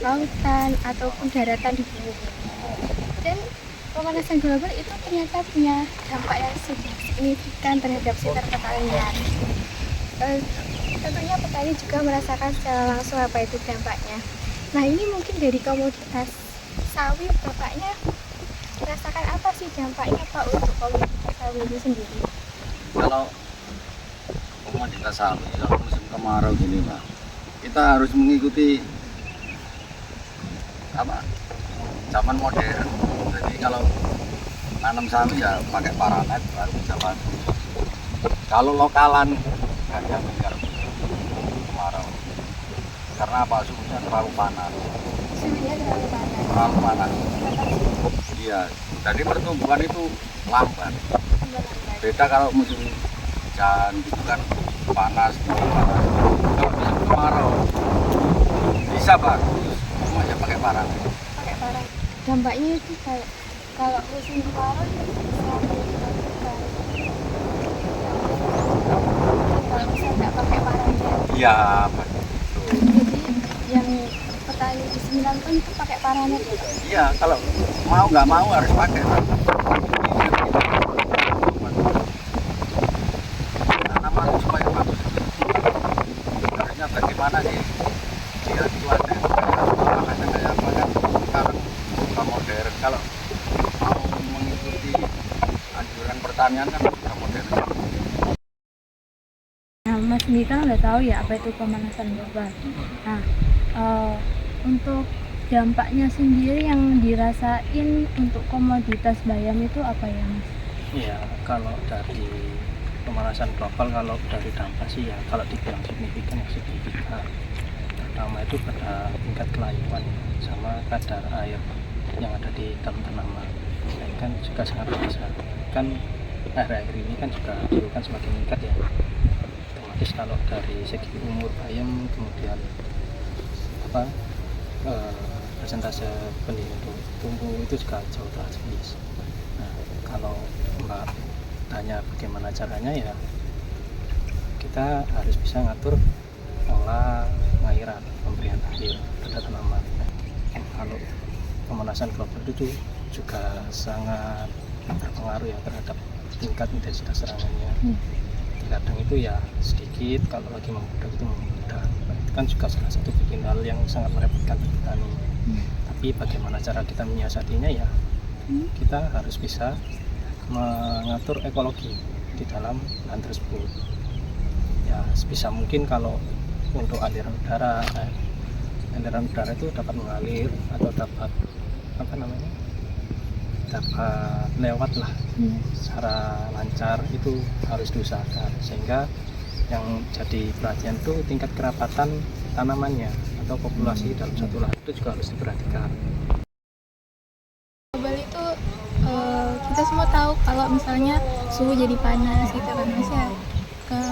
lautan ataupun daratan di bumi. Dan pemanasan global itu ternyata punya dampak yang signifikan terhadap sekitar pertanian. Tentunya petani juga merasakan secara langsung apa itu dampaknya. Nah, ini mungkin dari komoditas sawit, bapaknya merasakan apa sih dampaknya Pak untuk komoditas sawit itu sendiri? Kalau komoditas sawit, kalau musim kemarau gini Pak, kita harus mengikuti zaman modern. Jadi kalau nanam sawi ya pakai paranet baru bisa bagus. Kalau lokalan nggak jamin kalau kemarau. Karena apa? Suhunya terlalu panas. Suhunya terlalu panas. Terlalu panas. Iya. Jadi pertumbuhan itu lambat. Beda kalau musim hujan gitu kan panas, panas. Kalau musim kemarau bisa bagus, cuma ya pakai paranet. Pakai paranet. Dampaknya itu kayak kalau musim kemarau itu bisa menyebabkan kalau misalnya nggak pakai paranet. Iya, betul. Jadi yang petani di Sembilan Ton itu pakai paranet ya? Iya, kalau mau nggak mau harus pakai. Tanaman supaya bagus. Harusnya bagaimana sih? Dia cuaca makanya kayak apa kan sekarang sudah modern. Kalau mau mengikuti anjuran pertanian kan sudah modern. Nah, Mas Didi kan udah tahu ya apa itu pemanasan global. Nah, untuk dampaknya sendiri yang dirasain untuk komoditas bayam itu apa ya, Mas? Iya, kalau dari pemanasan global, kalau dari dampak sih ya, kalau dibilang signifikan ya signifikan. Pertama itu pada tingkat kelayuan sama kadar air yang ada di dalam tanaman. Nah, ini kan juga sangat besar. Kan akhir-akhir ini kan juga kan semakin meningkat ya. Otomatis kalau dari segi umur bayam, kemudian apa persentase benih untuk tumbuh itu juga jauh drastis. Nah, kalau Mbak tanya bagaimana caranya ya, kita harus bisa ngatur pola pengairan, pemberian air pada tanaman. Kalau pemanasan global itu juga sangat berpengaruh ya terhadap tingkat intensitas serangannya. Kadang itu ya sedikit, kalau lagi membludak itu membludak. Nah, itu kan juga salah satu bikin hal yang sangat merepotkan bagi petani. Tapi bagaimana cara kita menyiasatinya ya, kita harus bisa mengatur ekologi di dalam lahan tersebut. Ya sebisa mungkin kalau untuk aliran udara itu dapat mengalir atau dapat dapat lewat lah secara lancar, itu harus diusahakan, sehingga yang jadi perhatian itu tingkat kerapatan tanamannya atau populasi dalam satu lahan itu juga harus diperhatikan. Global itu kita semua tahu kalau misalnya suhu jadi panas gitu kan, Mas ya.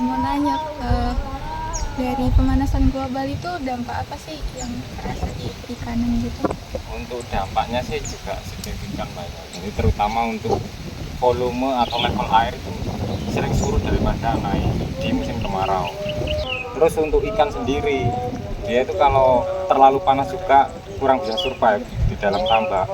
Mau nanya dari pemanasan global itu dampak apa sih yang terasa di perikanan gitu? Untuk dampaknya sih juga signifikan banyak. Jadi terutama untuk volume atau level air itu sering surut daripada naik di musim kemarau. Terus untuk ikan sendiri, dia itu kalau terlalu panas juga kurang bisa survive di dalam tambak.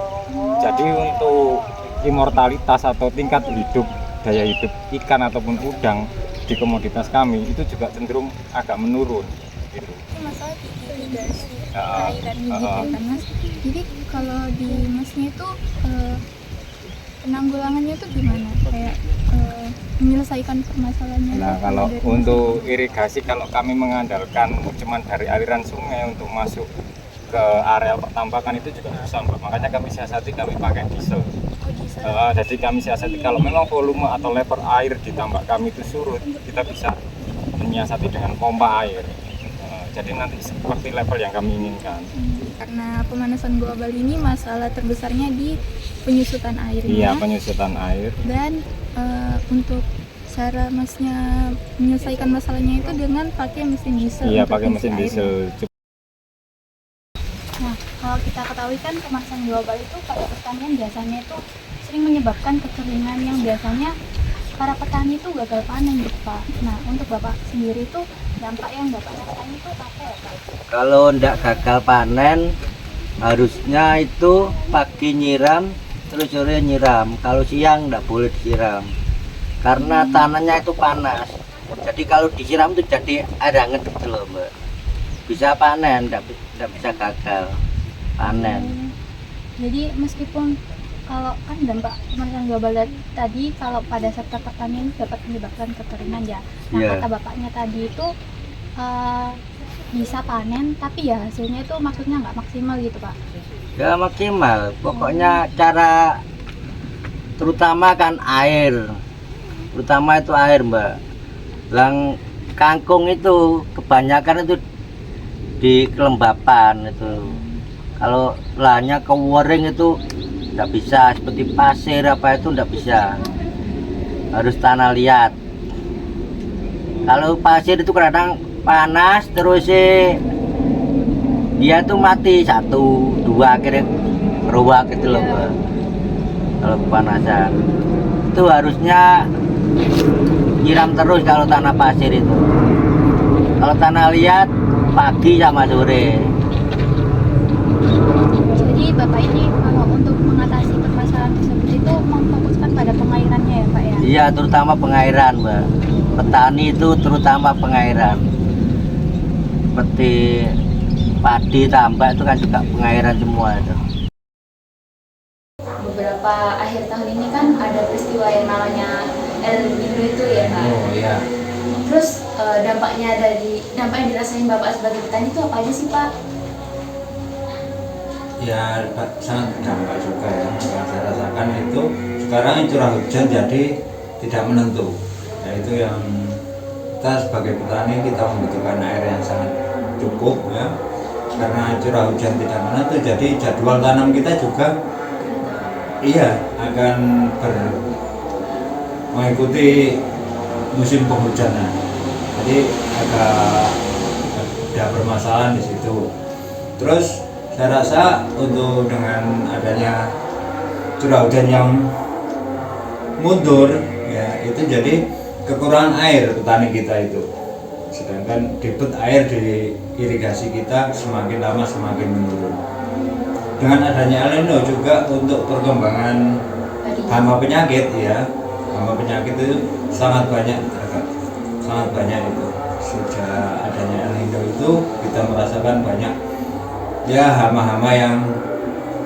Jadi untuk immortalitas atau tingkat hidup, daya hidup ikan ataupun udang di komoditas kami itu juga cenderung agak menurun gitu. Itu masalah di irigasi airan gitu kan, Mas. Jadi kalau di Masnya itu penanggulangannya itu gimana? Kayak menyelesaikan permasalahannya. Nah, kalau untuk irigasi, kalau kami mengandalkan cuma dari aliran sungai untuk masuk ke areal pertambakan itu juga susah, Mbak. Makanya kami siasati, kami pakai diesel. Jadi kami siasati kalau memang volume atau level air di tambak kami itu surut, kita bisa menyiasati dengan pompa air. Jadi nanti seperti level yang kami inginkan. Karena pemanasan global ini masalah terbesarnya di penyusutan airnya. Iya, penyusutan air. Dan untuk cara Masnya menyelesaikan masalahnya itu dengan pakai mesin diesel. Iya, pakai mesin diesel. Nah, kalau kita ketahui kan pemanasan global itu pada pertanian biasanya itu sering menyebabkan kekeringan yang biasanya para petani itu gagal panen gitu Pak. Nah, untuk Bapak sendiri itu dampak yang Bapak rasakan itu apa ya Pak? Kalau ndak gagal panen Harusnya itu pagi nyiram terus sore nyiram, kalau siang nggak boleh disiram karena tanahnya itu panas. Jadi kalau disiram itu jadi air hangat gitu loh Mbak, bisa panen, nggak bisa gagal panen. Jadi meskipun kalau kan dampak pemanasan global tadi kalau pada sektor pertanian dapat menyebabkan kekeringan ya. Nah Iya. kata bapaknya tadi itu bisa panen tapi ya hasilnya itu maksudnya nggak maksimal gitu Pak. Ya maksimal, pokoknya cara terutama kan air, terutama itu air Mbak. Lang kangkung itu kebanyakan itu di kelembapan itu. Kalau lahannya kewering itu tidak bisa, seperti pasir apa itu tidak bisa, harus tanah liat. Kalau pasir itu kadang panas terus dia tuh mati 1, 2 akhirnya beruak gitu loh Mbak. Kalau kepanasan itu harusnya nyiram terus kalau tanah pasir itu. Kalau tanah liat pagi sama sore. Jadi Bapak ini kalau untuk mengatasi permasalahan tersebut itu memfokuskan pada pengairannya ya Pak ya? Iya, terutama pengairan Mbak. Petani itu terutama pengairan. Seperti padi, tambak itu kan juga pengairan semua itu. Beberapa akhir tahun ini kan ada peristiwa yang namanya El Nino itu ya Pak. Oh iya. Terus dampak yang dirasain Bapak sebagai petani itu apa aja sih Pak? Ya sangat berdampak juga ya. Yang saya rasakan itu sekarang curah hujan jadi tidak menentu. Nah, itu yang kita sebagai petani kita membutuhkan air yang sangat cukup ya. Karena curah hujan tidak menentu, jadi jadwal tanam kita juga akan mengikuti musim penghujanan. Jadi agak ada permasalahan di situ. Terus saya rasa untuk dengan adanya curah hujan yang mundur ya itu jadi kekurangan air petani kita itu, sedangkan debit air di irigasi kita semakin lama semakin menurun. Dengan adanya El Nino juga untuk perkembangan hama penyakit ya, hama penyakit itu sangat banyak itu. Sejak adanya El Nino itu kita merasakan banyak ya hama-hama yang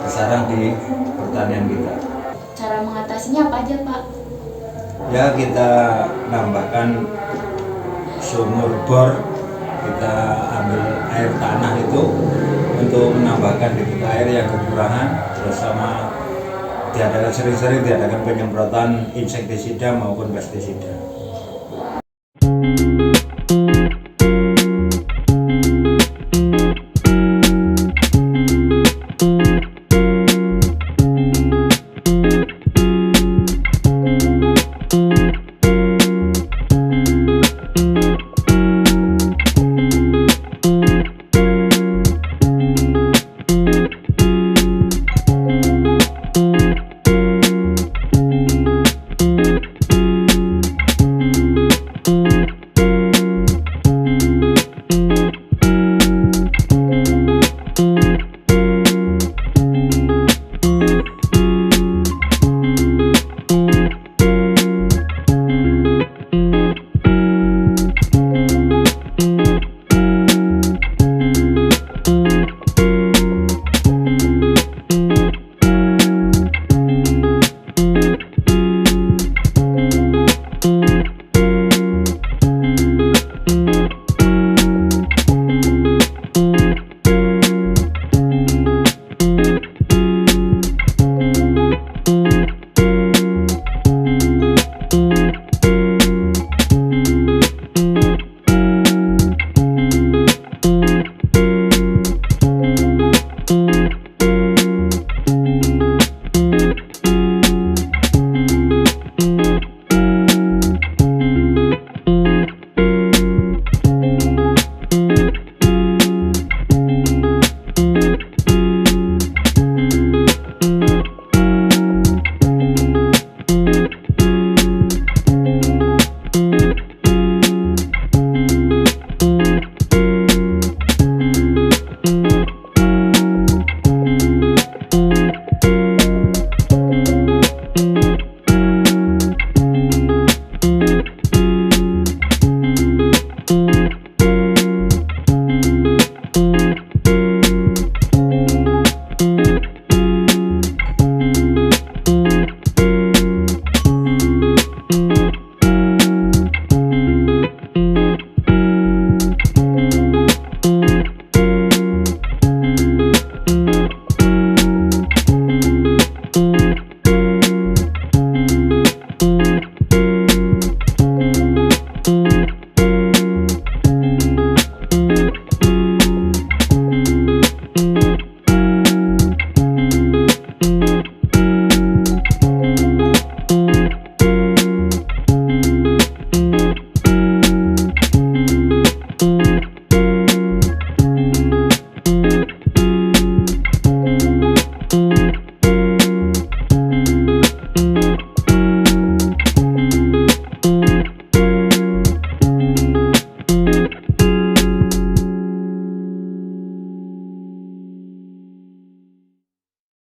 bersarang di pertanian kita. Cara mengatasinya apa aja Pak? Ya kita nambahkan sumur bor, kita ambil air tanah itu untuk menambahkan debit air yang kekurangan, terus sama sering-sering diadakan penyemprotan insektisida maupun pestisida.